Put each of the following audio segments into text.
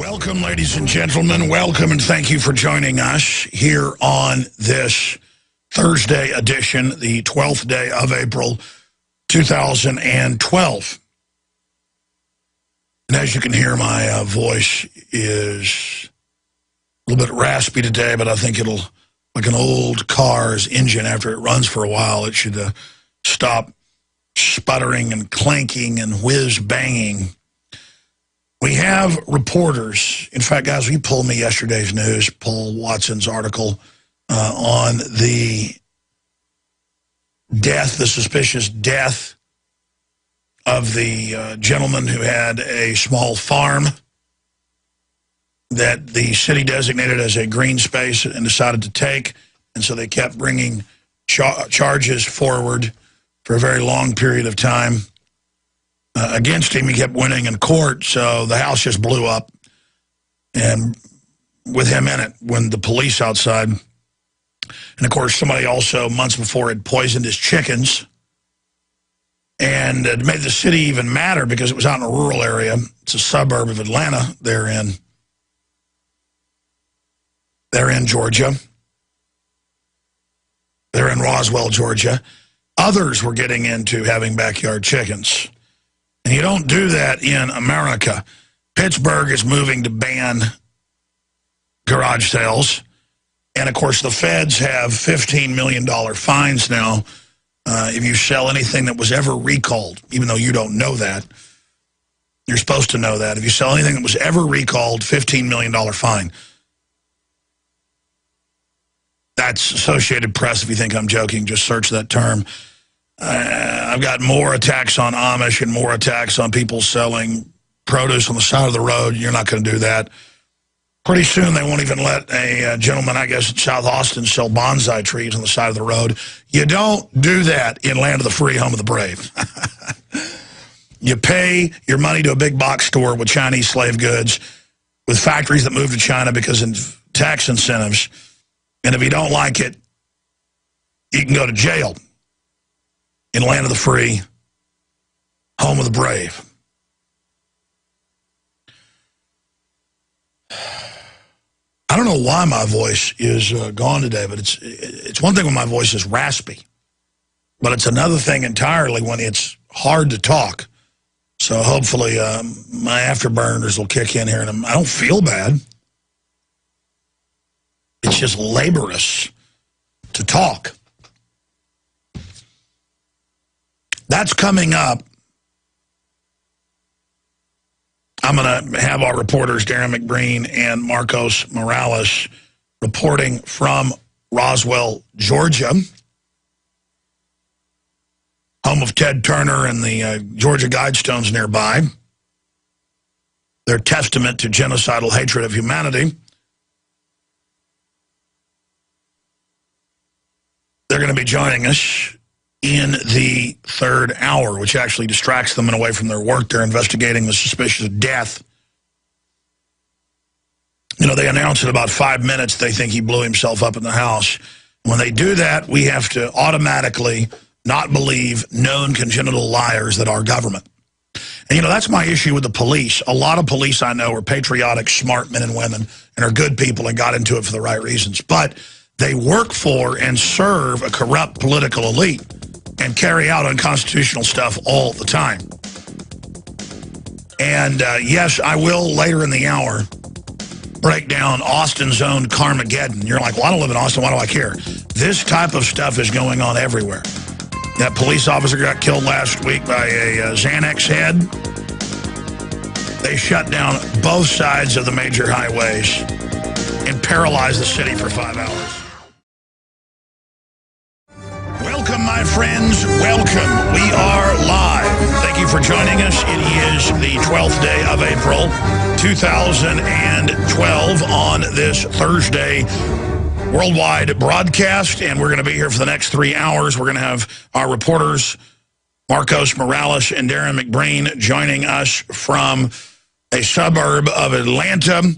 Welcome, ladies and gentlemen. Welcome, and thank you for joining us here on this Thursday edition, the 12th day of April, 2012. And as you can hear, my voice is a little bit raspy today, but I think it'll, like an old car's engine, after it runs for a while, it should stop sputtering and clanking and whiz-banging. We have reporters. In fact, guys, we pulled me yesterday's news, Paul Watson's article on the death, the suspicious death of the gentleman who had a small farm that the city designated as a green space and decided to take. And so they kept bringing charges forward for a very long period of time against him. He kept winning in court, so the house just blew up, and with him in it, when the police outside. And of course, somebody also months before had poisoned his chickens, and it made the city even madder because it was out in a rural area. It's a suburb of Atlanta. They're in Georgia. They're in Roswell, Georgia. Others were getting into having backyard chickens. And you don't do that in America. Pittsburgh is moving to ban garage sales. And, of course, the feds have $15 million fines now if you sell anything that was ever recalled, even though you don't know that. You're supposed to know that. If you sell anything that was ever recalled, $15 million fine. That's Associated Press. If you think I'm joking, just search that term. I've got more attacks on Amish and more attacks on people selling produce on the side of the road. You're not going to do that. Pretty soon they won't even let a gentleman, I guess, in South Austin sell bonsai trees on the side of the road. You don't do that in land of the free, home of the brave. You pay your money to a big box store with Chinese slave goods, with factories that move to China because of tax incentives. And if you don't like it, you can go to jail in land of the free, home of the brave. I don't know why my voice is gone today, but it's one thing when my voice is raspy, but it's another thing entirely when it's hard to talk. So hopefully my afterburners will kick in here, and I don't feel bad. It's just laborious to talk. That's coming up. I'm going to have our reporters, Darren McBreen and Marcos Morales, reporting from Roswell, Georgia, home of Ted Turner and the Georgia Guidestones nearby. Their testament to genocidal hatred of humanity. They're going to be joining us in the third hour, which actually distracts them and away from their work. They're investigating the suspicious death. You know, they announced in about 5 minutes they think he blew himself up in the house. When they do that, we have to automatically not believe known congenital liars that are government. And, you know, that's my issue with the police. A lot of police I know are patriotic, smart men and women and are good people and got into it for the right reasons. But they work for and serve a corrupt political elite and carry out unconstitutional stuff all the time. And yes, I will later in the hour break down Austin's own Carmageddon. You're like, well, I don't live in Austin, why do I care? This type of stuff is going on everywhere. That police officer got killed last week by a Xanax head. They shut down both sides of the major highways and paralyzed the city for 5 hours. Welcome, my friends. Welcome. We are live. Thank you for joining us. It is the 12th day of April, 2012 on this Thursday worldwide broadcast, and we're going to be here for the next 3 hours. We're going to have our reporters, Marcos Morales and Darren McBreen, joining us from a suburb of Atlanta,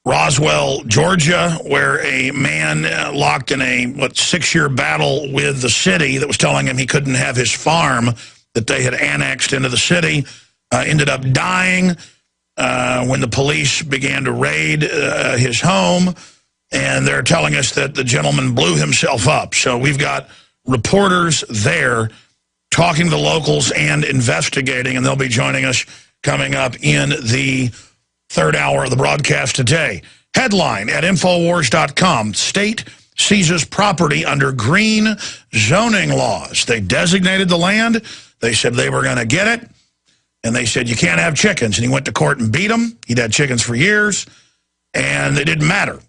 Roswell, Georgia, where a man locked in a 6-year battle with the city that was telling him he couldn't have his farm that they had annexed into the city, ended up dying. when the police began to raid his home, and they're telling us that the gentleman blew himself up. So we've got reporters there talking to the locals and investigating, and they'll be joining us coming up in the third hour of the broadcast today. Headline at Infowars.com, state seizes property under green zoning laws. They designated the land. They said they were going to get it. And they said, you can't have chickens. And he went to court and beat them. He'd had chickens for years. And it didn't matter.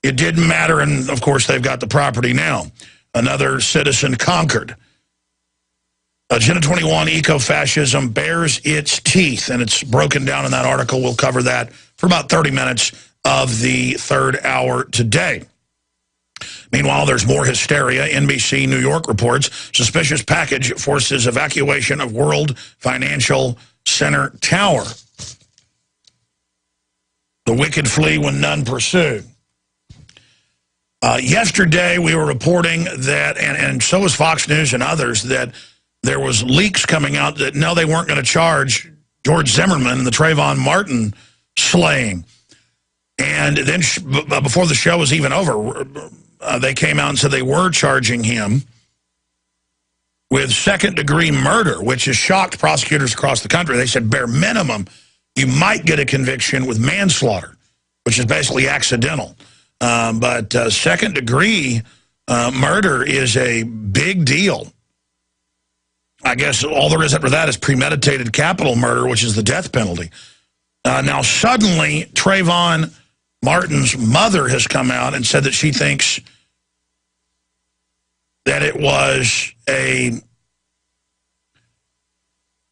It didn't matter. And, of course, they've got the property now. Another citizen conquered. Agenda 21 eco-fascism bears its teeth. And it's broken down in that article. We'll cover that for about 30 minutes of the third hour today. Meanwhile, there's more hysteria. NBC New York reports suspicious package forces evacuation of World Financial Center Tower. The wicked flee when none pursue. Yesterday, we were reporting that, and so was Fox News and others, that there was leaks coming out that, no, they weren't going to charge George Zimmerman, the Trayvon Martin slaying. And then before the show was even over, they came out and said they were charging him with second-degree murder, which has shocked prosecutors across the country. They said, bare minimum, you might get a conviction with manslaughter, which is basically accidental. But second-degree murder is a big deal. I guess all there is after that is premeditated capital murder, which is the death penalty. Now, suddenly, Trayvon Martin's mother has come out and said that she thinks that it was an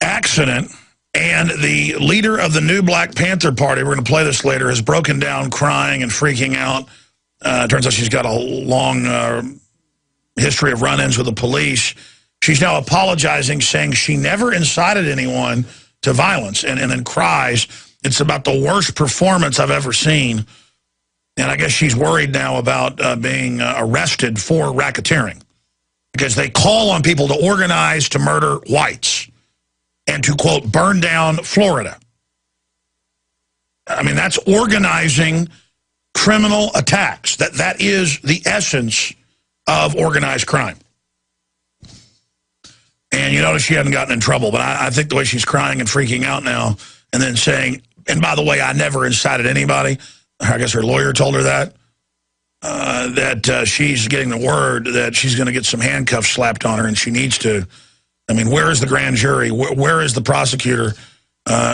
accident, and the leader of the new Black Panther Party, we're going to play this later, has broken down crying and freaking out. Turns out she's got a long history of run-ins with the police. She's now apologizing, saying she never incited anyone to violence, and then cries, it's about the worst performance I've ever seen. And I guess she's worried now about being arrested for racketeering, because they call on people to organize to murder whites and to, quote, burn down Florida. I mean, that's organizing criminal attacks. That is the essence of organized crime. And you notice she hasn't gotten in trouble, but I think the way she's crying and freaking out now and then saying, and by the way, I never incited anybody. I guess her lawyer told her that. She's getting the word that she's going to get some handcuffs slapped on her, and she needs to. I mean, where is the grand jury? Where is the prosecutor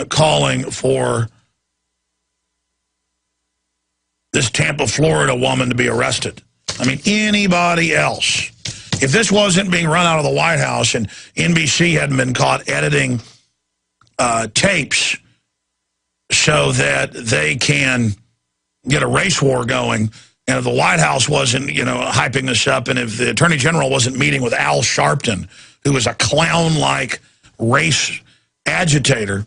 calling for this Tampa, Florida woman to be arrested? I mean, anybody else. If this wasn't being run out of the White House and NBC hadn't been caught editing tapes so that they can get a race war going, and if the White House wasn't, hyping this up, and if the Attorney General wasn't meeting with Al Sharpton, who is a clown-like race agitator,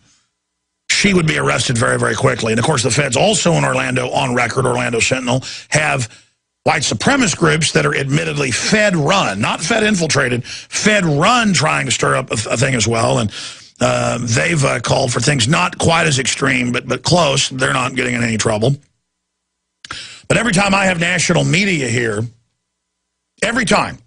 she would be arrested very, very quickly. And, of course, the feds also in Orlando, on record, Orlando Sentinel, have white supremacist groups that are admittedly Fed-run, not Fed-infiltrated, Fed-run, trying to stir up a thing as well. And they've called for things not quite as extreme, but close. They're not getting in any trouble. But every time I have national media here, every time,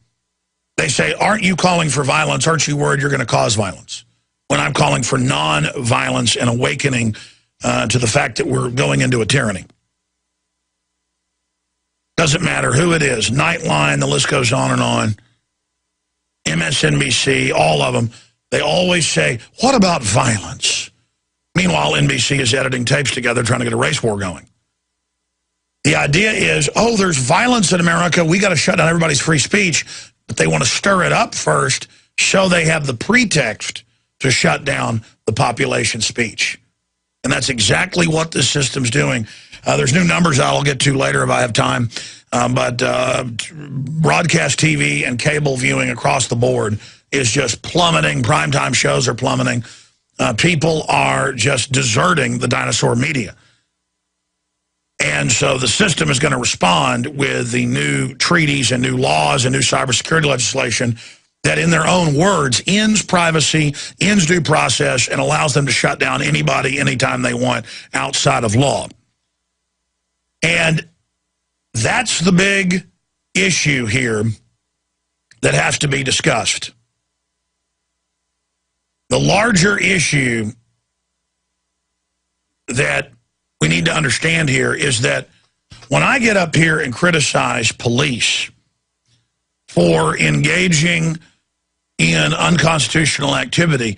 they say, aren't you calling for violence? Aren't you worried you're going to cause violence? When I'm calling for non-violence and awakening to the fact that we're going into a tyranny. Doesn't matter who it is. Nightline, the list goes on and on. MSNBC, all of them. They always say, what about violence? Meanwhile, NBC is editing tapes together trying to get a race war going. The idea is, oh, there's violence in America. We got to shut down everybody's free speech. But they want to stir it up first so they have the pretext to shut down the population speech. And that's exactly what this system's doing. There's new numbers I'll get to later if I have time. But broadcast TV and cable viewing across the board is just plummeting. Primetime shows are plummeting. People are just deserting the dinosaur media. And so the system is going to respond with the new treaties and new laws and new cybersecurity legislation that, in their own words, ends privacy, ends due process, and allows them to shut down anybody anytime they want outside of law. And that's the big issue here that has to be discussed. The larger issue that we need to understand here is that when I get up here and criticize police for engaging in unconstitutional activity,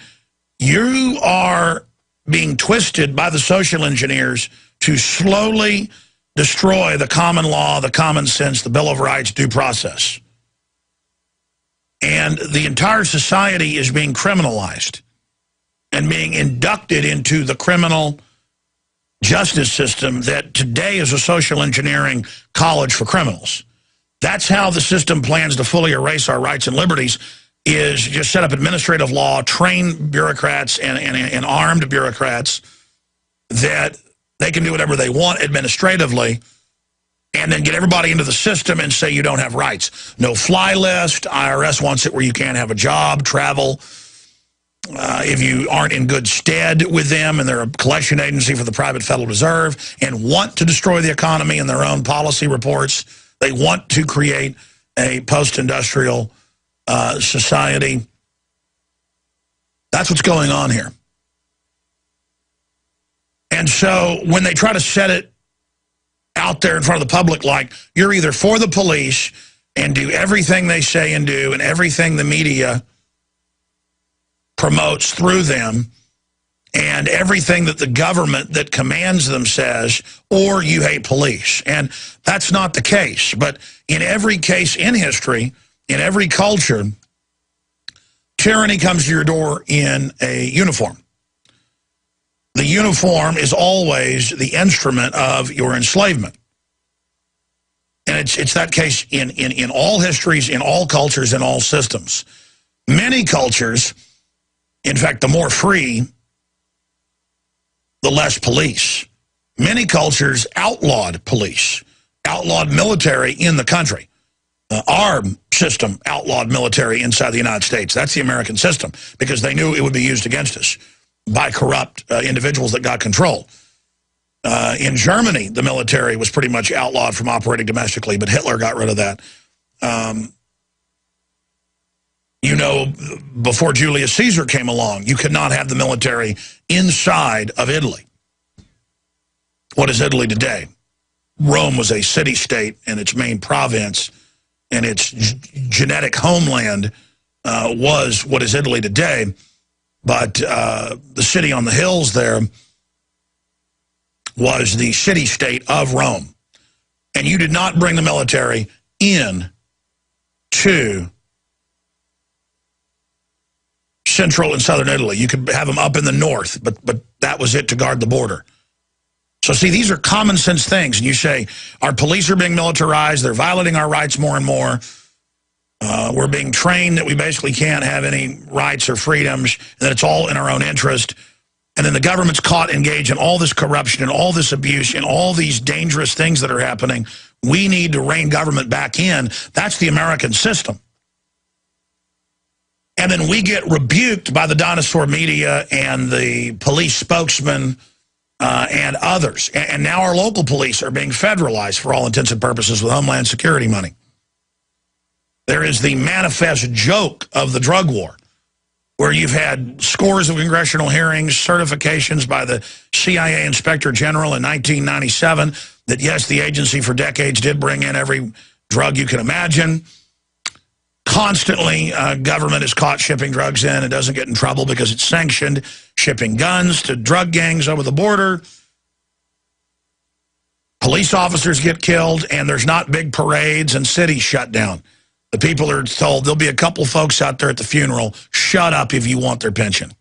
you are being twisted by the social engineers to slowly destroy the common law, the common sense, the Bill of Rights, due process. And the entire society is being criminalized and being inducted into the criminal justice system that today is a social engineering college for criminals. That's how the system plans to fully erase our rights and liberties, is just set up administrative law, train bureaucrats and armed bureaucrats that they can do whatever they want administratively, and then get everybody into the system and say you don't have rights. No fly list. IRS wants it where you can't have a job, travel, if you aren't in good stead with them, and they're a collection agency for the private Federal Reserve and want to destroy the economy in their own policy reports. They want to create a post-industrial society. That's what's going on here. And so when they try to set it out there in front of the public like you're either for the police and do everything they say and do and everything the media promotes through them and everything that the government that commands them says, or you hate police. And that's not the case. But in every case in history, in every culture, tyranny comes to your door in a uniform. The uniform is always the instrument of your enslavement. And it's that case in all histories, in all cultures, in all systems. Many cultures, in fact, the more free, the less police. Many cultures outlawed police, outlawed military in the country. Our system outlawed military inside the United States. That's the American system, because they knew it would be used against us by corrupt individuals that got control. In Germany, the military was pretty much outlawed from operating domestically, but Hitler got rid of that. You know, before Julius Caesar came along, you could not have the military inside of Italy. What is Italy today? Rome was a city-state, and its main province and its genetic homeland was what is Italy today. But the city on the hills there was the city-state of Rome. And you did not bring the military in to central and southern Italy. You could have them up in the north, but that was it to guard the border. So see, these are common sense things. And you say, our police are being militarized, they're violating our rights more and more. We're being trained that we basically can't have any rights or freedoms, and that it's all in our own interest. And then the government's caught engaged in all this corruption and all this abuse and all these dangerous things that are happening. We need to rein government back in. That's the American system. And then we get rebuked by the dinosaur media and the police spokesman and others. And now our local police are being federalized for all intents and purposes with Homeland Security money. There is the manifest joke of the drug war, where you've had scores of congressional hearings, certifications by the CIA Inspector General in 1997 that, yes, the agency for decades did bring in every drug you can imagine. Constantly, government is caught shipping drugs in and doesn't get in trouble because it's sanctioned, shipping guns to drug gangs over the border. Police officers get killed, and there's not big parades and cities shut down. The people are told there'll be a couple folks out there at the funeral. Shut up if you want their pension.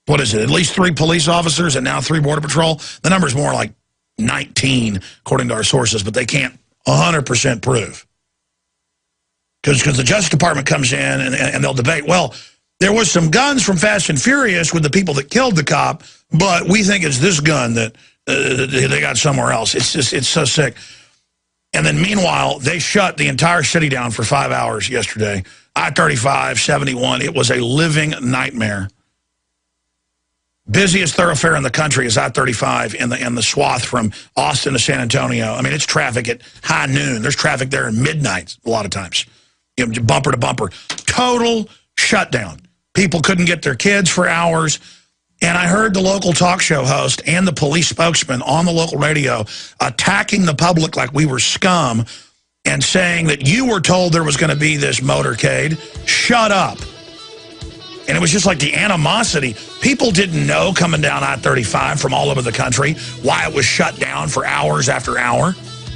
What is it? At least 3 police officers and now 3 Border Patrol? The number's more like 19, according to our sources, but they can't 100% prove. Because the Justice Department comes in and they'll debate, well, there was some guns from Fast and Furious with the people that killed the cop, but we think it's this gun that they got somewhere else. It's so sick. And then meanwhile, they shut the entire city down for 5 hours yesterday. I-35, 71, it was a living nightmare. Busiest thoroughfare in the country is I-35 in the swath from Austin to San Antonio. I mean, it's traffic at high noon. There's traffic there at midnight a lot of times. You know, bumper to bumper. Total shutdown. People couldn't get their kids for hours. And I heard the local talk show host and the police spokesman on the local radio attacking the public like we were scum and saying that you were told there was going to be this motorcade. Shut up. And it was just like the animosity. People didn't know coming down I-35 from all over the country why it was shut down for hours after hour.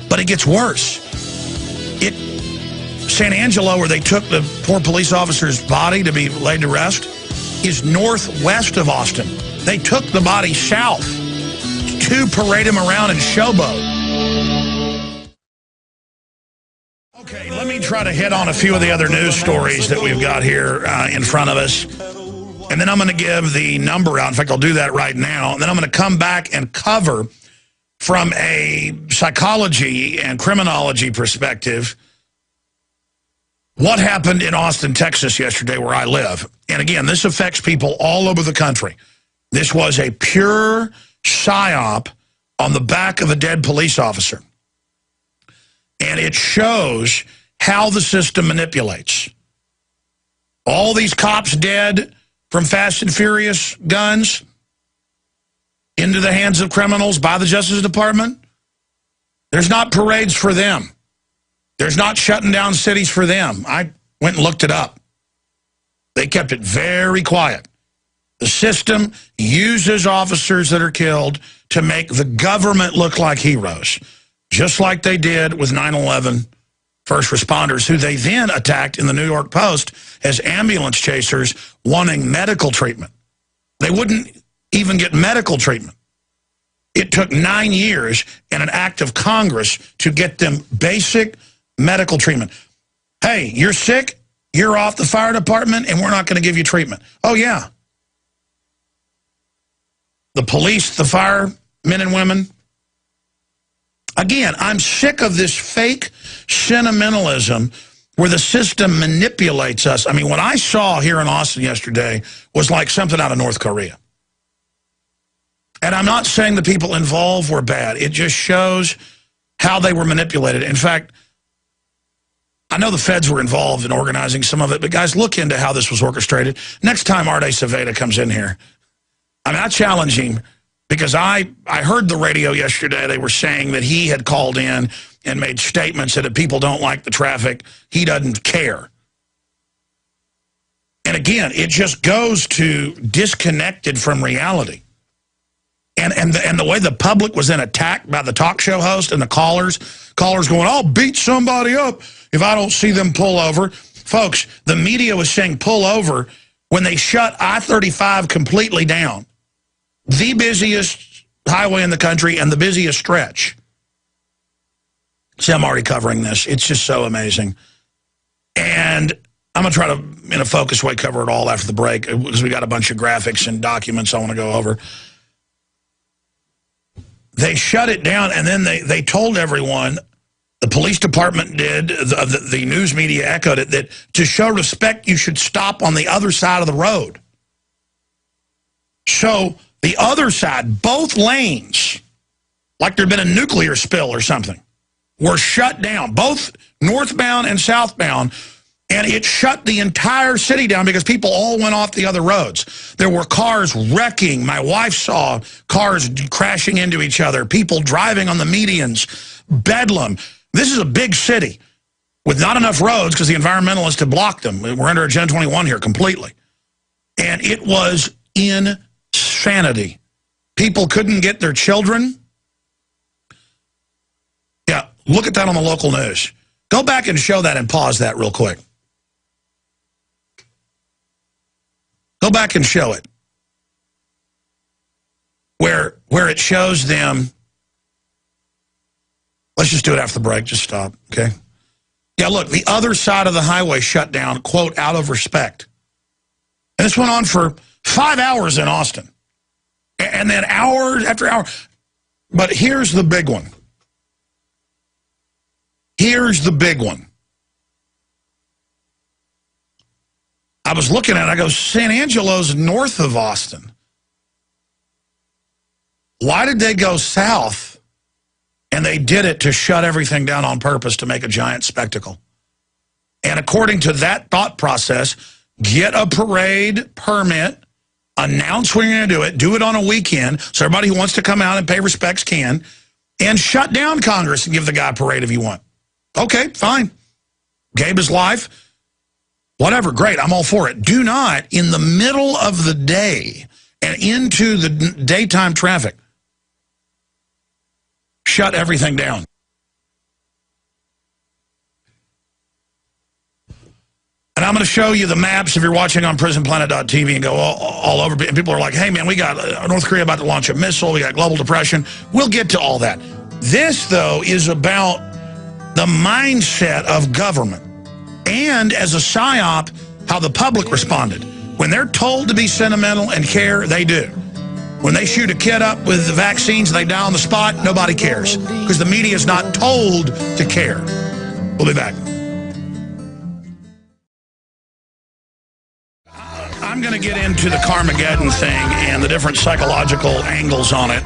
But it gets worse. San Angelo, where they took the poor police officer's body to be laid to rest, is northwest of Austin. They took the body south to parade him around and showboat. Okay, let me try to hit on a few of the other news stories that we've got here in front of us. And then I'm going to give the number out. In fact, I'll do that right now. And then I'm going to come back and cover from a psychology and criminology perspective what happened in Austin, Texas yesterday, where I live. And again, this affects people all over the country. This was a pure psyop on the back of a dead police officer. And it shows how the system manipulates. All these cops dead from Fast and Furious guns into the hands of criminals by the Justice Department. There's not parades for them. There's not shutting down cities for them. I went and looked it up. They kept it very quiet. The system uses officers that are killed to make the government look like heroes, just like they did with 9/11 first responders, who they then attacked in the New York Post as ambulance chasers wanting medical treatment. They wouldn't even get medical treatment. It took 9 years and an act of Congress to get them basic medical treatment. Hey, you're sick, you're off the fire department, and we're not going to give you treatment. Oh, yeah. The police, the firemen and women. Again, I'm sick of this fake sentimentalism where the system manipulates us. I mean, what I saw here in Austin yesterday was like something out of North Korea. And I'm not saying the people involved were bad. It just shows how they were manipulated. In fact, I know the feds were involved in organizing some of it, but guys, look into how this was orchestrated. Next time Arte Saveda comes in here, I mean, I challenge him, because I heard the radio yesterday. They were saying that he had called in and made statements that if people don't like the traffic, he doesn't care. And again, it just goes to disconnected from reality. And the way the public was then attacked by the talk show host and the callers going, I'll beat somebody up if I don't see them pull over. Folks, the media was saying pull over when they shut I-35 completely down. The busiest highway in the country and the busiest stretch. See, I'm already covering this. It's just so amazing. And I'm going to try to, in a focused way, cover it all after the break, because we got a bunch of graphics and documents I want to go over. They shut it down, and then they told everyone, the police department did, the news media echoed it, that to show respect, you should stop on the other side of the road. So the other side, both lanes, like there'd been a nuclear spill or something, were shut down, both northbound and southbound, and it shut the entire city down because people all went off the other roads. There were cars wrecking. My wife saw cars crashing into each other, people driving on the medians, bedlam. This is a big city with not enough roads because the environmentalists had blocked them. We're under Agenda 21 here completely. And it was insanity. People couldn't get their children. Yeah, look at that on the local news. Go back and show that and pause that real quick. Go back and show it. Where it shows them. Let's just do it after the break. Just stop, okay? Yeah, look, the other side of the highway shut down, quote, out of respect. And this went on for 5 hours in Austin. And then hours after hour. But here's the big one. Here's the big one. I was looking at it, I go, San Angelo's north of Austin. Why did they go south? And they did it to shut everything down on purpose to make a giant spectacle. And according to that thought process, get a parade permit, announce when you're going to do it on a weekend, so everybody who wants to come out and pay respects can, and shut down Congress and give the guy a parade if you want. Okay, fine. Gave his life. Whatever, great, I'm all for it. Do not, in the middle of the day and into the daytime traffic, shut everything down. And I'm going to show you the maps if you're watching on prisonplanet.tv and go all over. And people are like, hey, man, we got North Korea about to launch a missile. We got global depression. We'll get to all that. This, though, is about the mindset of government. And as a psyop, how the public responded. When they're told to be sentimental and care, they do. When they shoot a kid up with the vaccines and they die on the spot, nobody cares. Because the media is not told to care. We'll be back. I'm going to get into the Carmageddon thing and the different psychological angles on it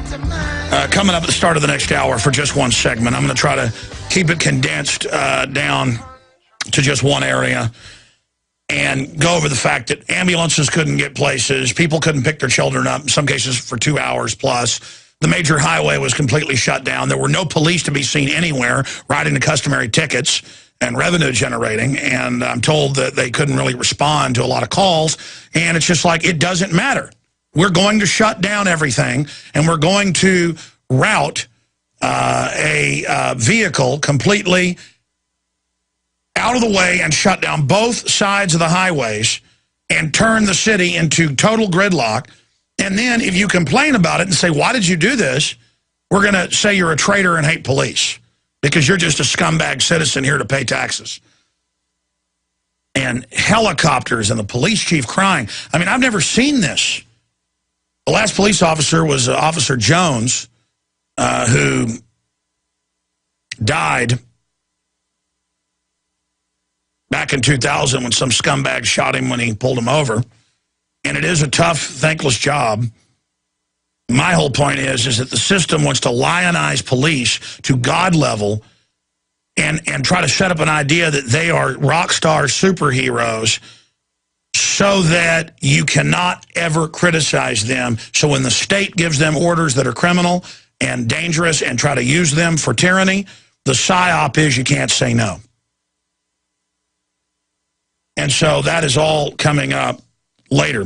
coming up at the start of the next hour for just one segment. I'm going to try to keep it condensed down to just one area and go over the fact that ambulances couldn't get places, people couldn't pick their children up, in some cases for 2 hours plus. The major highway was completely shut down. There were no police to be seen anywhere writing the customary tickets and revenue generating, and I'm told that they couldn't really respond to a lot of calls, and it's just like, it doesn't matter. We're going to shut down everything, and we're going to route a vehicle completely out of the way and shut down both sides of the highways and turn the city into total gridlock. And then if you complain about it and say, why did you do this? We're going to say you're a traitor and hate police because you're just a scumbag citizen here to pay taxes. And helicopters and the police chief crying. I mean, I've never seen this. The last police officer was Officer Jones, who died back in 2000 when some scumbag shot him when he pulled him over. And it is a tough, thankless job. My whole point is that the system wants to lionize police to God level and try to set up an idea that they are rock star superheroes so that you cannot ever criticize them. So when the state gives them orders that are criminal and dangerous and try to use them for tyranny, the psyop is you can't say no. And so that is all coming up later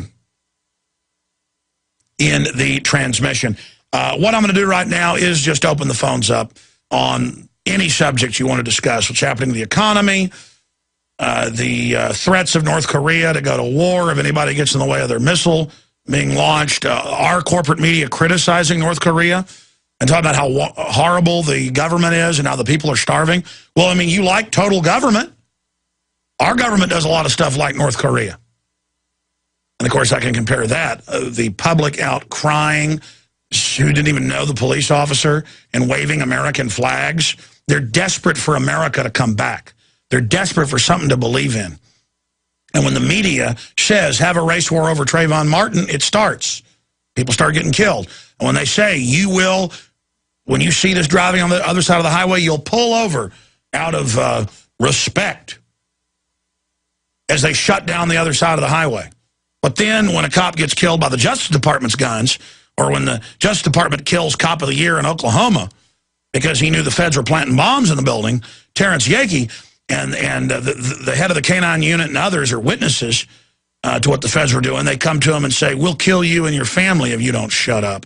in the transmission. What I'm going to do right now is just open the phones up on any subject you want to discuss. What's happening in the economy, the threats of North Korea to go to war if anybody gets in the way of their missile being launched, our corporate media criticizing North Korea and talking about how horrible the government is and how the people are starving. Well, I mean, you like total government. Our government does a lot of stuff like North Korea. And, of course, I can compare that. The public out crying, who didn't even know the police officer, and waving American flags. They're desperate for America to come back. They're desperate for something to believe in. And when the media says, have a race war over Trayvon Martin, it starts. People start getting killed. And when they say, you will, when you see this driving on the other side of the highway, you'll pull over out of respect as they shut down the other side of the highway. But then when a cop gets killed by the Justice Department's guns, or when the Justice Department kills Cop of the Year in Oklahoma because he knew the feds were planting bombs in the building, Terrence Yakey, and the head of the K-9 unit and others are witnesses to what the feds were doing, they come to him and say, we'll kill you and your family if you don't shut up.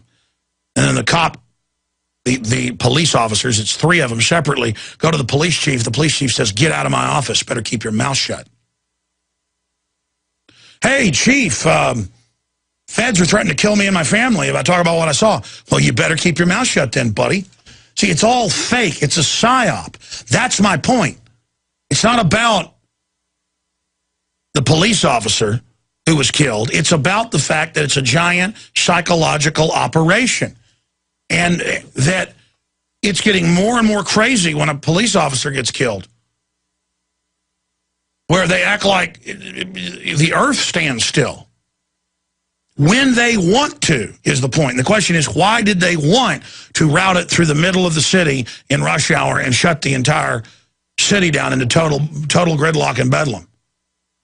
And then the cop, the police officers, it's 3 of them separately, go to the police chief. The police chief says, get out of my office. Better keep your mouth shut. Hey, chief, feds are threatening to kill me and my family if I talk about what I saw. Well, you better keep your mouth shut then, buddy. See, it's all fake. It's a psyop. That's my point. It's not about the police officer who was killed. It's about the fact that it's a giant psychological operation. And that it's getting more and more crazy when a police officer gets killed, where they act like the earth stands still. When they want to is the point. And the question is, why did they want to route it through the middle of the city in rush hour and shut the entire city down into total gridlock and bedlam?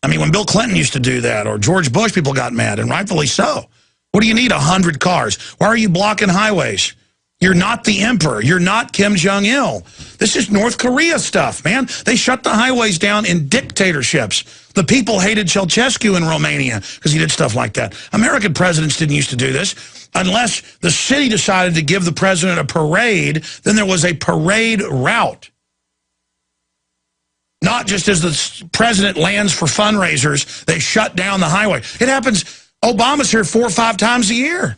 I mean, when Bill Clinton used to do that, or George Bush, people got mad, and rightfully so. What do you need 100 cars? Why are you blocking highways? You're not the emperor. You're not Kim Jong-il. This is North Korea stuff, man. They shut the highways down in dictatorships. The people hated Ceausescu in Romania because he did stuff like that. American presidents didn't used to do this. Unless the city decided to give the president a parade, then there was a parade route. Not just as the president lands for fundraisers, they shut down the highway. It happens, Obama's here 4 or 5 times a year.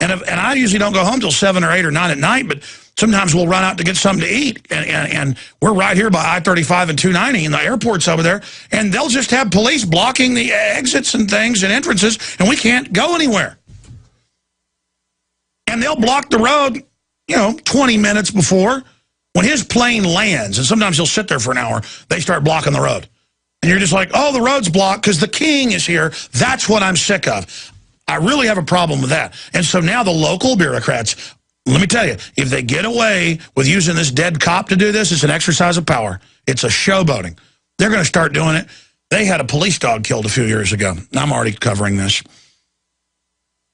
And I usually don't go home till 7 or 8 or 9 at night, but sometimes we'll run out to get something to eat. And we're right here by I-35 and 290, and the airport's over there. And they'll just have police blocking the exits and things and entrances, and we can't go anywhere. And they'll block the road, 20 minutes before. When his plane lands, and sometimes he'll sit there for an hour, they start blocking the road. And you're just like, oh, the road's blocked because the king is here. That's what I'm sick of. I really have a problem with that. And so now the local bureaucrats, let me tell you, if they get away with using this dead cop to do this, it's an exercise of power. It's a showboating. They're going to start doing it. They had a police dog killed a few years ago. I'm already covering this.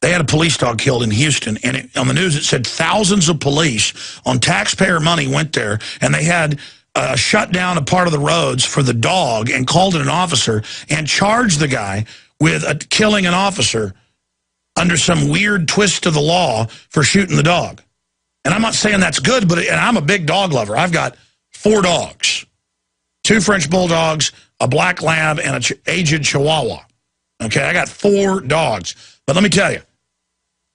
They had a police dog killed in Houston, and on the news it said thousands of police on taxpayer money went there, and they had shut down a part of the roads for the dog and called in an officer and charged the guy with killing an officer under some weird twist of the law for shooting the dog. And I'm not saying that's good, and I'm a big dog lover. I've got 4 dogs, 2 French bulldogs, a black lab, and an aged chihuahua. Okay, I got 4 dogs. But let me tell you,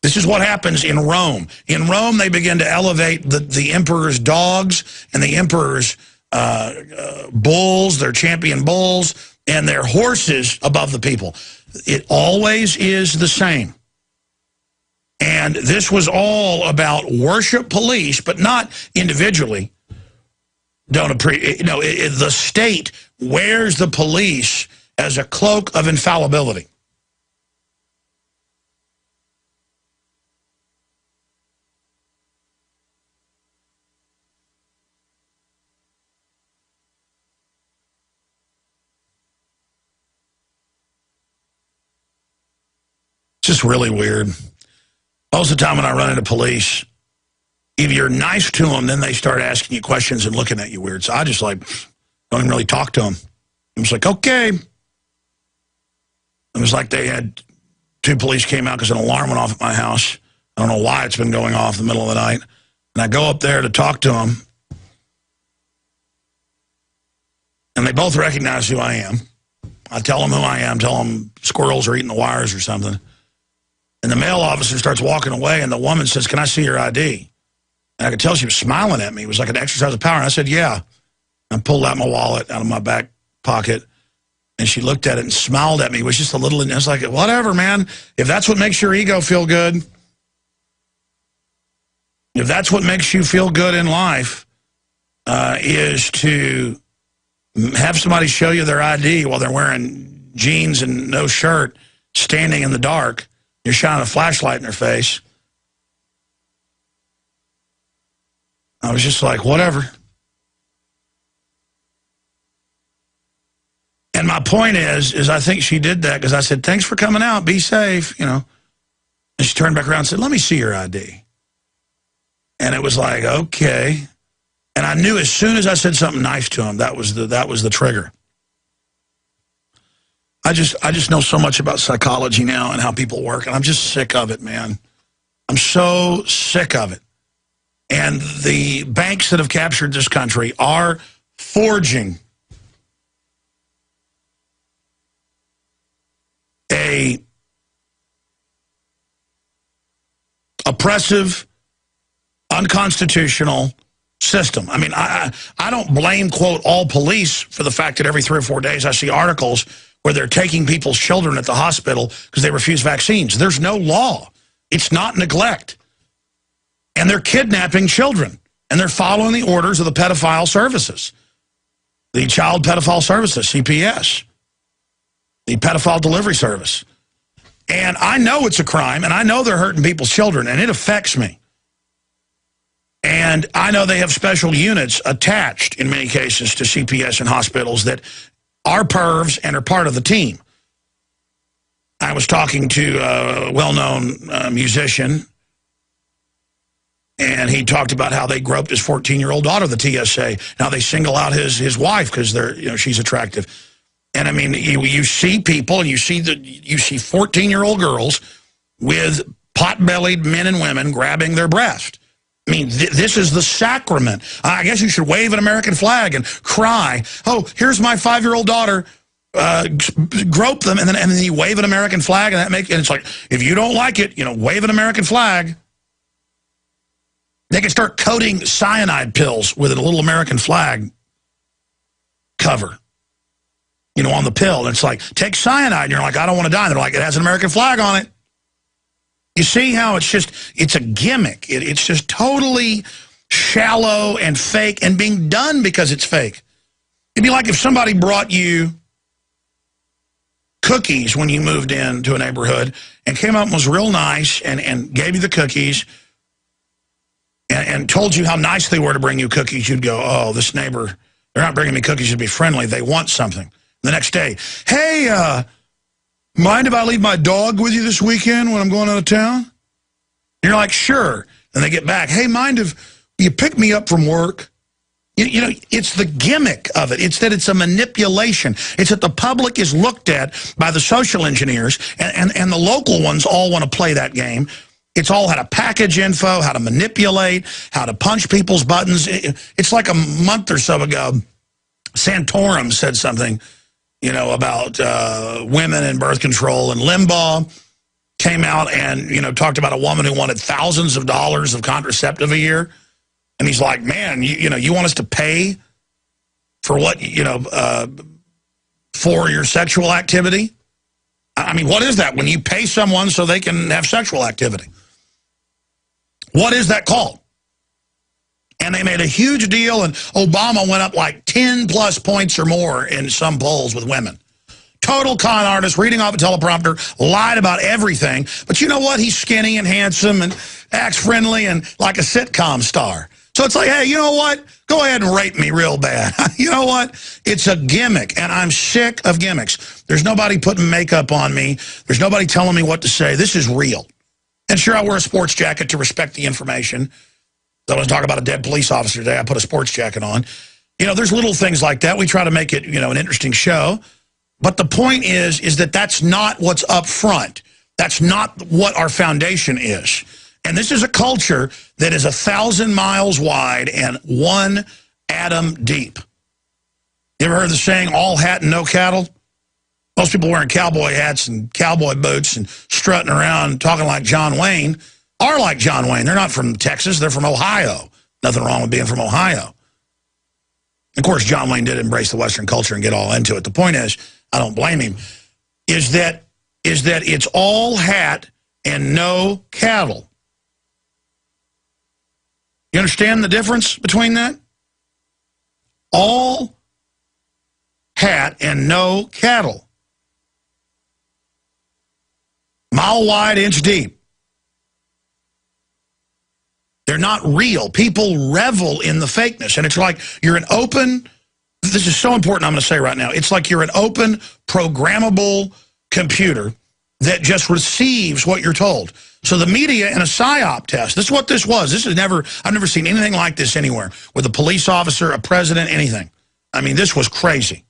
this is what happens in Rome. In Rome, they begin to elevate the emperor's dogs and the emperor's bulls, their champion bulls, and their horses above the people. It always is the same. And this was all about worship police, but not individually. The state wears the police as a cloak of infallibility. It's just really weird. Most of the time when I run into police, if you're nice to them, then they start asking you questions and looking at you weird. So I just don't even really talk to them. I'm just like, okay. It was like they had 2 police came out because an alarm went off at my house. I don't know why it's been going off in the middle of the night. And I go up there to talk to them. And they both recognize who I am. I tell them who I am, tell them squirrels are eating the wires or something. And the male officer starts walking away, and the woman says, can I see your ID? And I could tell she was smiling at me. It was like an exercise of power. And I said, yeah. I pulled out my wallet out of my back pocket, and she looked at it and smiled at me. It was just a little, and I was like, whatever, man. If that's what makes your ego feel good, if that's what makes you feel good in life, is to have somebody show you their ID while they're wearing jeans and no shirt, standing in the dark, you're shining a flashlight in their face. I was just like, whatever. And my point is I think she did that because I said, thanks for coming out. Be safe, And she turned back around and said, let me see your ID. And it was like, okay. And I knew as soon as I said something nice to him, that was the trigger. I just know so much about psychology now and how people work, and I'm just sick of it, man. I'm so sick of it. And the banks that have captured this country are forging a oppressive, unconstitutional system. I mean, I don't blame, quote, all police for the fact that every 3 or 4 days I see articles where they're taking people's children at the hospital because they refuse vaccines. There's no law. It's not neglect. And they're kidnapping children. And they're following the orders of the pedophile services, the Child Pedophile Services, CPS, the Pedophile Delivery Service. And I know it's a crime, and I know they're hurting people's children, and it affects me. And I know they have special units attached, in many cases, to CPS and hospitals that are pervs and are part of the team. I was talking to a well-known musician, and he talked about how they groped his 14-year-old daughter, the TSA. Now they single out his wife because she's attractive. And I mean, you see people, and you see 14-year-old girls with pot-bellied men and women grabbing their breast. I mean, this is the sacrament. I guess you should wave an American flag and cry, oh, here's my 5-year-old daughter, grope them, and then you wave an American flag, and and it's like, if you don't like it, wave an American flag. They can start coating cyanide pills with a little American flag cover, on the pill. And it's like, take cyanide, and you're like, I don't want to die. And they're like, it has an American flag on it. You see how it's a gimmick. It's just totally shallow and fake and being done because it's fake. It'd be like if somebody brought you cookies when you moved into a neighborhood and came up and was real nice and gave you the cookies and told you how nice they were to bring you cookies. You'd go, oh, this neighbor, they're not bringing me cookies to be friendly. They want something. The next day, hey, mind if I leave my dog with you this weekend when I'm going out of town? And you're like, sure. And they get back, hey, mind if you pick me up from work? It's the gimmick of it. It's that it's a manipulation. It's that the public is looked at by the social engineers, and the local ones all want to play that game. It's all how to package info, how to manipulate, how to punch people's buttons. It's like a month or so ago, Santorum said something, about women and birth control, and Limbaugh came out and, talked about a woman who wanted thousands of dollars of contraceptive a year. And he's like, man, you want us to pay for what, for your sexual activity? I mean, what is that when you pay someone so they can have sexual activity? What is that called? And they made a huge deal, and Obama went up like 10+ points or more in some polls with women. Total con artist, reading off a teleprompter, lied about everything. But you know what? He's skinny and handsome and acts friendly and like a sitcom star. So it's like, hey, you know what? Go ahead and rape me real bad. You know what? It's a gimmick, and I'm sick of gimmicks. There's nobody putting makeup on me. There's nobody telling me what to say. This is real. And sure, I wear a sports jacket to respect the information. I was talking about a dead police officer today. I put a sports jacket on. There's little things like that. We try to make it, an interesting show. But the point is that that's not what's up front. That's not what our foundation is. And this is a culture that is 1,000 miles wide and 1 atom deep. You ever heard the saying, all hat and no cattle? Most people wearing cowboy hats and cowboy boots and strutting around talking like John Wayne are like John Wayne. They're not from Texas. They're from Ohio. Nothing wrong with being from Ohio. Of course, John Wayne did embrace the Western culture and get all into it. The point is, I don't blame him, is that it's all hat and no cattle. You understand the difference between that? All hat and no cattle. Mile wide, inch deep. They're not real. People revel in the fakeness. And it's like you're an open, this is so important I'm going to say right now, it's like you're an open, programmable computer that just receives what you're told. So the media in a PSYOP test, this is what this was. I've never seen anything like this anywhere, with a police officer, a president, anything. I mean, this was crazy.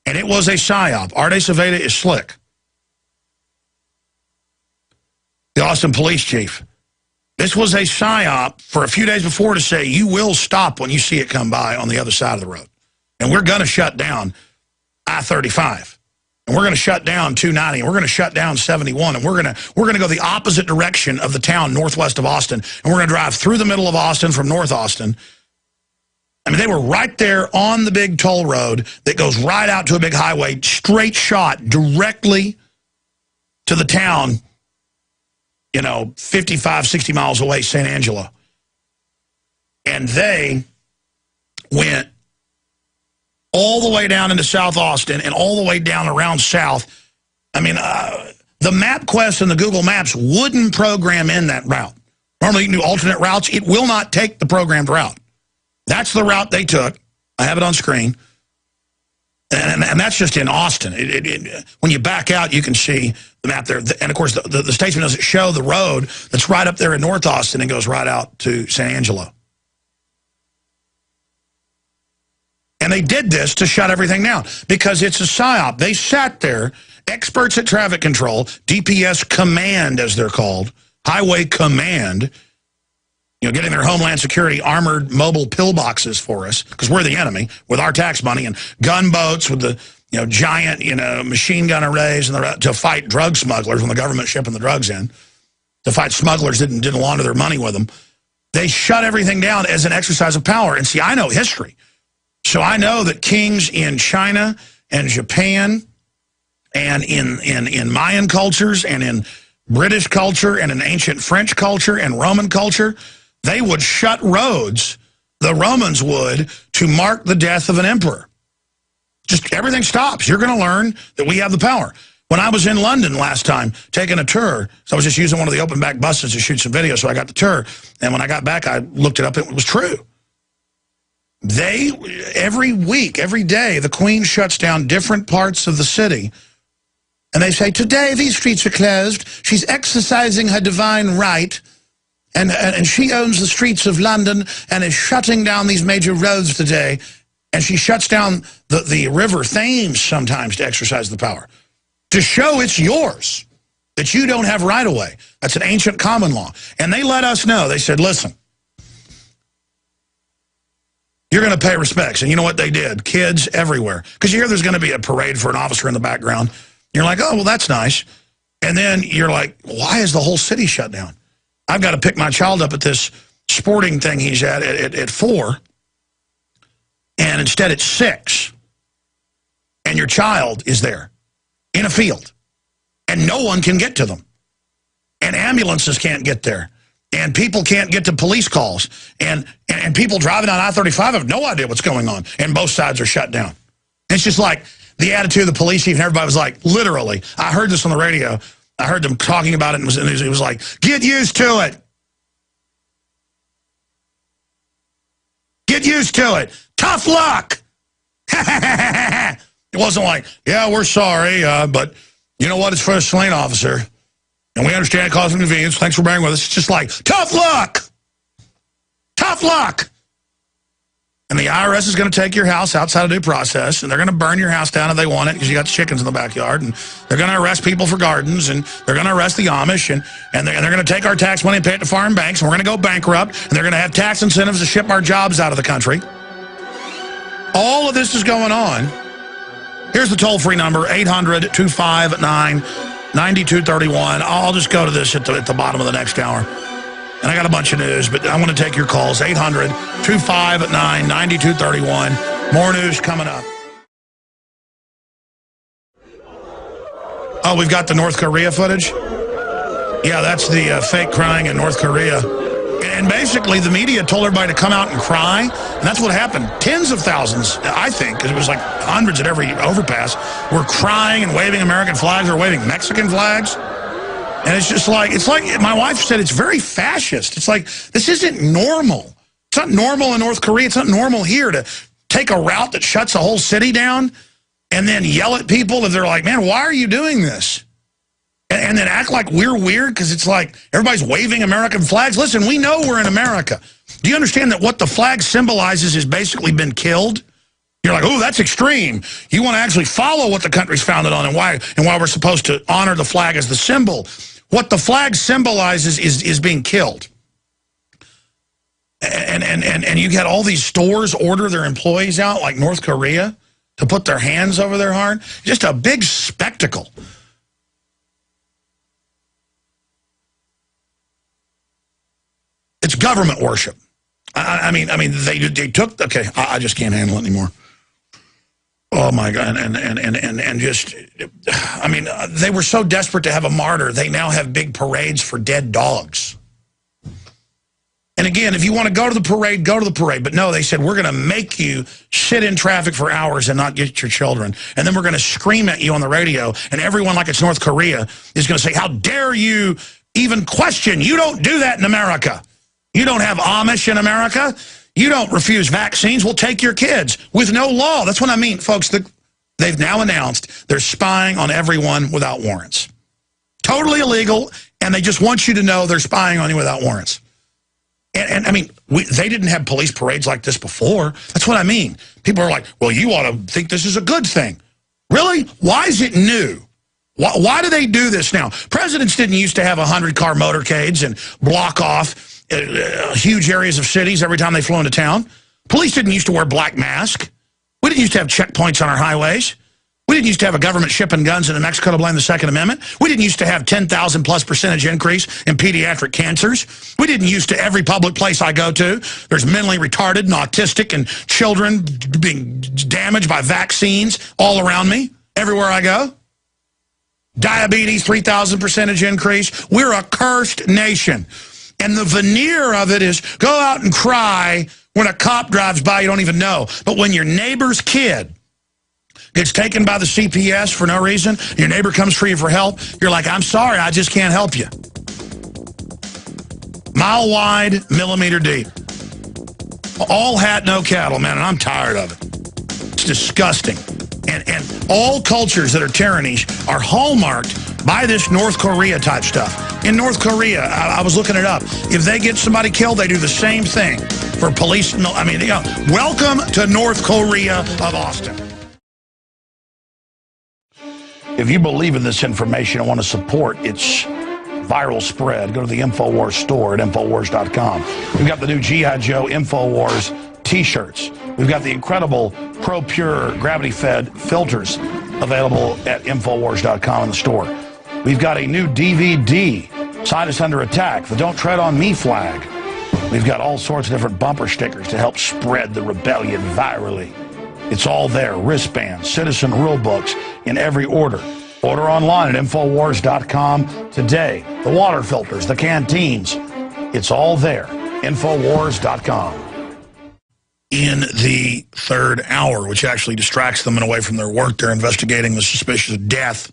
And it was a PSYOP. Arte Saveda is slick. The Austin police chief. This was a PSYOP for a few days before to say, you will stop when you see it come by on the other side of the road. And we're going to shut down I-35. And we're going to shut down 290. And we're going to shut down 71. And we're going to go the opposite direction of the town northwest of Austin. And we're going to drive through the middle of Austin from North Austin. I mean, they were right there on the big toll road that goes right out to a big highway, straight shot directly to the town, 55, 60 miles away, San Angelo. And they went all the way down into South Austin and all the way down around South. I mean, the MapQuest and the Google Maps wouldn't program in that route. Normally you can do alternate routes. It will not take the programmed route. That's the route they took. I have it on screen. And that's just in Austin. When you back out, you can see the map there. And, of course, the statesman doesn't show the road that's right up there in North Austin and goes right out to San Angelo. And they did this to shut everything down because it's a psyop. They sat there, experts at traffic control, DPS command, as they're called, highway command, getting their Homeland Security armored mobile pillboxes for us because we're the enemy with our tax money, and gunboats with the giant machine gun arrays and to fight drug smugglers when the government's shipping the drugs in, to fight smugglers didn't launder their money with them. They shut everything down as an exercise of power. And see, I know history. So I know that kings in China and Japan and in Mayan cultures and in British culture and in ancient French culture and Roman culture, they would shut roads, the Romans would, to mark the death of an emperor. Just everything stops. You're going to learn that we have the power. When I was in London last time taking a tour, so I was just using one of the open back buses to shoot some video, so I got the tour. And when I got back, I looked it up. It was true. Every week, every day, the Queen shuts down different parts of the city. And they say, today these streets are closed. She's exercising her divine right. And she owns the streets of London and is shutting down these major roads today. And she shuts down the river Thames sometimes to exercise the power. To show it's yours, that you don't have right of way. That's an ancient common law. And they let us know. They said, listen, you're going to pay respects. And you know what they did? Kids everywhere. Because you hear there's going to be a parade for an officer in the background. You're like, oh, well, that's nice. And then you're like, why is the whole city shut down? I've got to pick my child up at this sporting thing he's at 4. And instead it's 6. And your child is there in a field. And no one can get to them. And ambulances can't get there. And people can't get to police calls. And people driving on I-35 have no idea what's going on. And both sides are shut down. It's just like the attitude of the police chief, and everybody was like, literally, I heard this on the radio. I heard them talking about it, and it was like, get used to it. Get used to it. Tough luck. It wasn't like, yeah, we're sorry, but you know what? It's for a slain officer. And we understand it caused inconvenience. Thanks for bearing with us. It's just like, tough luck. Tough luck. And the IRS is going to take your house outside of due process, and they're going to burn your house down if they want it because you got chickens in the backyard, and they're going to arrest people for gardens, and they're going to arrest the Amish, and they're going to take our tax money and pay it to foreign banks, and we're going to go bankrupt, and they're going to have tax incentives to ship our jobs out of the country. All of this is going on. Here's the toll-free number, 800-259-9231. I'll just go to this at the bottom of the next hour. And I got a bunch of news, but I want to take your calls. 800-259-9231. More news coming up. Oh, we've got the North Korea footage? Yeah, that's the fake crying in North Korea. And basically, the media told everybody to come out and cry. And that's what happened. Tens of thousands, I think, because it was like hundreds at every overpass, were crying and waving American flags or waving Mexican flags. And it's just like, my wife said, it's very fascist. It's like, this isn't normal. It's not normal in North Korea. It's not normal here to take a route that shuts a whole city down and then yell at people if they're like, man, why are you doing this? And then act like we're weird because it's like everybody's waving American flags. Listen, we know we're in America. Do you understand that what the flag symbolizes has basically been killed? You're like, oh, that's extreme. You want to actually follow what the country's founded on and why we're supposed to honor the flag as the symbol. What the flag symbolizes is being killed. And you get all these stores order their employees out, like North Korea, to put their hands over their heart. Just a big spectacle. It's government worship. I mean, they took. Okay, I just can't handle it anymore. Oh my God, and just, I mean, they were so desperate to have a martyr. They now have big parades for dead dogs. And again, if you want to go to the parade, go to the parade. But no, they said, we're going to make you sit in traffic for hours and not get your children. And then we're going to scream at you on the radio. And everyone, like it's North Korea, is going to say, how dare you even question? You don't do that in America. You don't have Amish in America. You don't refuse vaccines. We'll take your kids with no law. That's what I mean, folks. They've now announced they're spying on everyone without warrants. Totally illegal, and they just want you to know they're spying on you without warrants. And I mean, they didn't have police parades like this before. That's what I mean. People are like, well, you ought to think this is a good thing. Really? Why is it new? Why do they do this now? Presidents didn't used to have 100-car motorcades and block off huge areas of cities every time they flew into town. Police didn't used to wear black masks. We didn't used to have checkpoints on our highways. We didn't used to have a government shipping guns into Mexico to blame the Second Amendment. We didn't used to have 10,000+ % increase in pediatric cancers. We didn't used to every public place I go to, there's mentally retarded and autistic and children being damaged by vaccines all around me, everywhere I go. Diabetes, 3,000% increase. We're a cursed nation. And the veneer of it is go out and cry when a cop drives by you don't even know. But when your neighbor's kid gets taken by the CPS for no reason, your neighbor comes for you for help, you're like, I'm sorry, I just can't help you. Mile wide, millimeter deep. All hat, no cattle, man, and I'm tired of it. It's disgusting. And all cultures that are tyrannies are hallmarked by this North Korea type stuff. In North Korea, I was looking it up. If they get somebody killed, they do the same thing for police. I mean, you know, welcome to North Korea of Austin. If you believe in this information and want to support its viral spread, go to the InfoWars store at InfoWars.com. We've got the new G.I. Joe InfoWars T-shirts. We've got the incredible Pro Pure gravity-fed filters available at InfoWars.com in the store. We've got a new DVD, Scientists Under Attack, the Don't Tread on Me flag. We've got all sorts of different bumper stickers to help spread the rebellion virally. It's all there, wristbands, citizen rule books in every order. Order online at InfoWars.com today. The water filters, the canteens, it's all there, InfoWars.com. In the third hour, which actually distracts them and away from their work, they're investigating the suspicious death.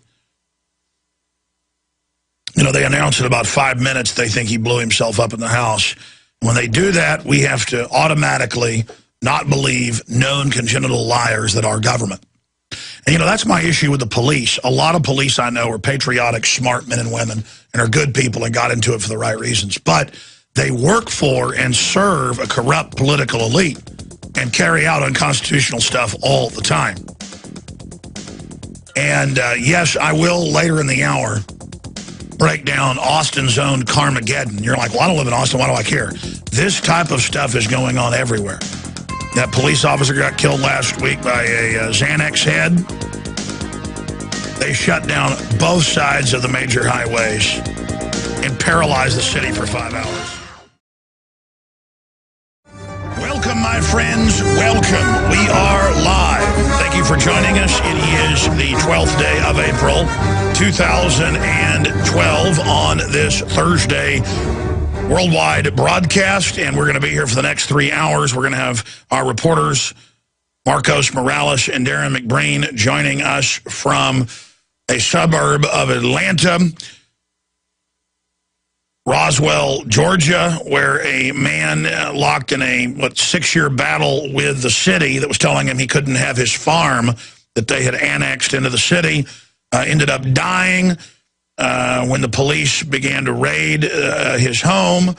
You know, they announced in about 5 minutes they think he blew himself up in the house. When they do that, we have to automatically not believe known congenital liars that are government. And, you know, that's my issue with the police. A lot of police I know are patriotic, smart men and women and are good people and got into it for the right reasons. But they work for and serve a corrupt political elite and carry out unconstitutional stuff all the time. And, yes, I will later in the hour break down Austin's own Carmageddon. You're like, well, I don't live in Austin. Why do I care? This type of stuff is going on everywhere. That police officer got killed last week by a Xanax head. They shut down both sides of the major highways and paralyzed the city for 5 hours. Welcome, my friends. Welcome. We are live. Thank you for joining us. It is the 12th day of April, 2012 on this Thursday worldwide broadcast, and we're going to be here for the next 3 hours. We're going to have our reporters, Marcos Morales and Darren McBreen, joining us from a suburb of Atlanta, Roswell, Georgia, where a man locked in a 6-year battle with the city that was telling him he couldn't have his farm that they had annexed into the city, ended up dying when the police began to raid his home,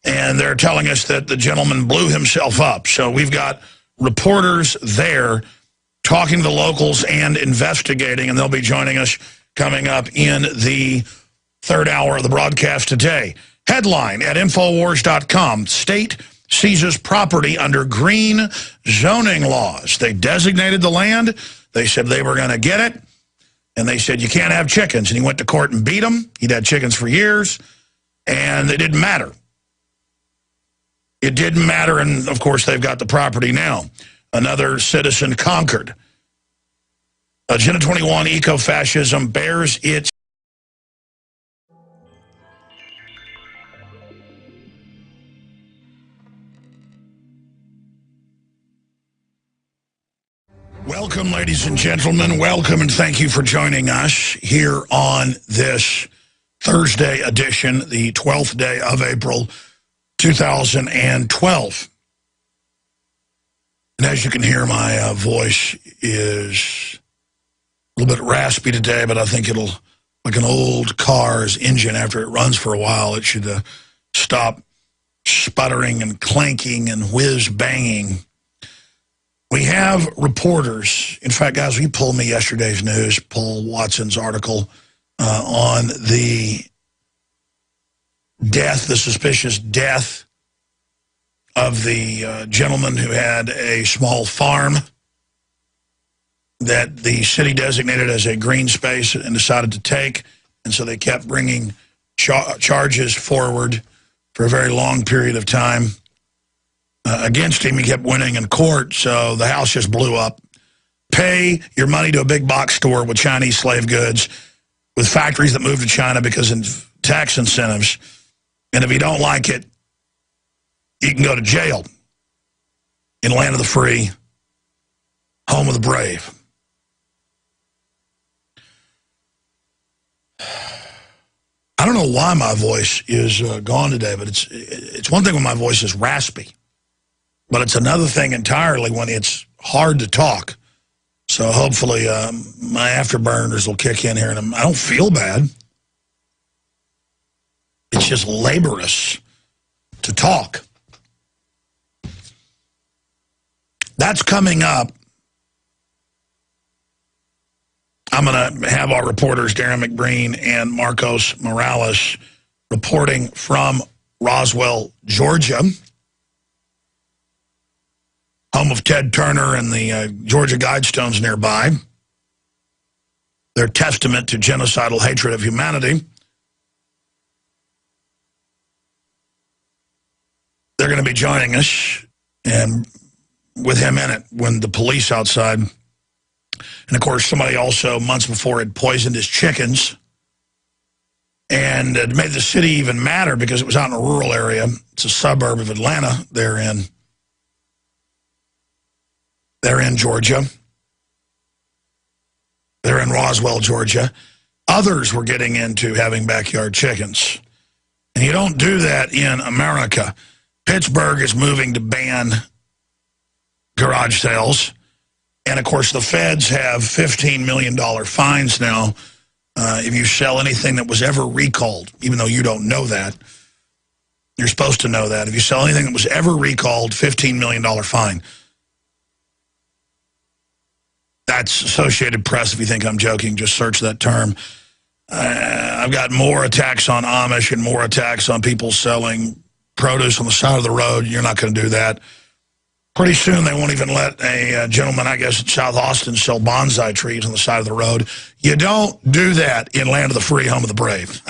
and they're telling us that the gentleman blew himself up. So we've got reporters there talking to the locals and investigating, and they'll be joining us coming up in the third hour of the broadcast today. Headline at Infowars.com, state seizes property under green zoning laws. They designated the land. They said they were going to get it. And they said, you can't have chickens. And he went to court and beat them. He'd had chickens for years. And it didn't matter. It didn't matter. And, of course, they've got the property now. Another citizen conquered. Agenda 21 eco-fascism bears its Welcome, ladies and gentlemen. Welcome, and thank you for joining us here on this Thursday edition, the 12th day of April, 2012. And as you can hear, my voice is a little bit raspy today, but I think it'll, like an old car's engine, after it runs for a while, it should stop sputtering and clanking and whiz-banging. We have reporters. In fact, guys, we pulled me yesterday's news, Paul Watson's article on the death, the suspicious death of the gentleman who had a small farm that the city designated as a green space and decided to take. And so they kept bringing charges forward for a very long period of time against him. He kept winning in court, so the house just blew up. Pay your money to a big box store with Chinese slave goods, with factories that move to China because of tax incentives. And if you don't like it, you can go to jail in land of the free, home of the brave. I don't know why my voice is gone today, but it's one thing when my voice is raspy, but it's another thing entirely when it's hard to talk. So hopefully my afterburners will kick in here, and I don't feel bad. It's just laborious to talk. That's coming up. I'm going to have our reporters, Darren McBreen and Marcos Morales, reporting from Roswell, Georgia, home of Ted Turner and the Georgia Guidestones nearby. Their testament to genocidal hatred of humanity. They're going to be joining us, and with him in it, when the police outside. And, of course, somebody also, months before, had poisoned his chickens. And it made the city even madder because it was out in a rural area. It's a suburb of Atlanta. They're in Georgia. They're in Roswell, Georgia. Others were getting into having backyard chickens. And you don't do that in America. Pittsburgh is moving to ban garage sales. And, of course, the feds have $15 million fines now if you sell anything that was ever recalled, even though you don't know that. You're supposed to know that. If you sell anything that was ever recalled, $15 million fine. That's Associated Press. If you think I'm joking, just search that term. I've got more attacks on Amish and more attacks on people selling produce on the side of the road. You're not going to do that. Pretty soon they won't even let a gentleman, I guess, in South Austin sell bonsai trees on the side of the road. You don't do that in land of the free, home of the brave.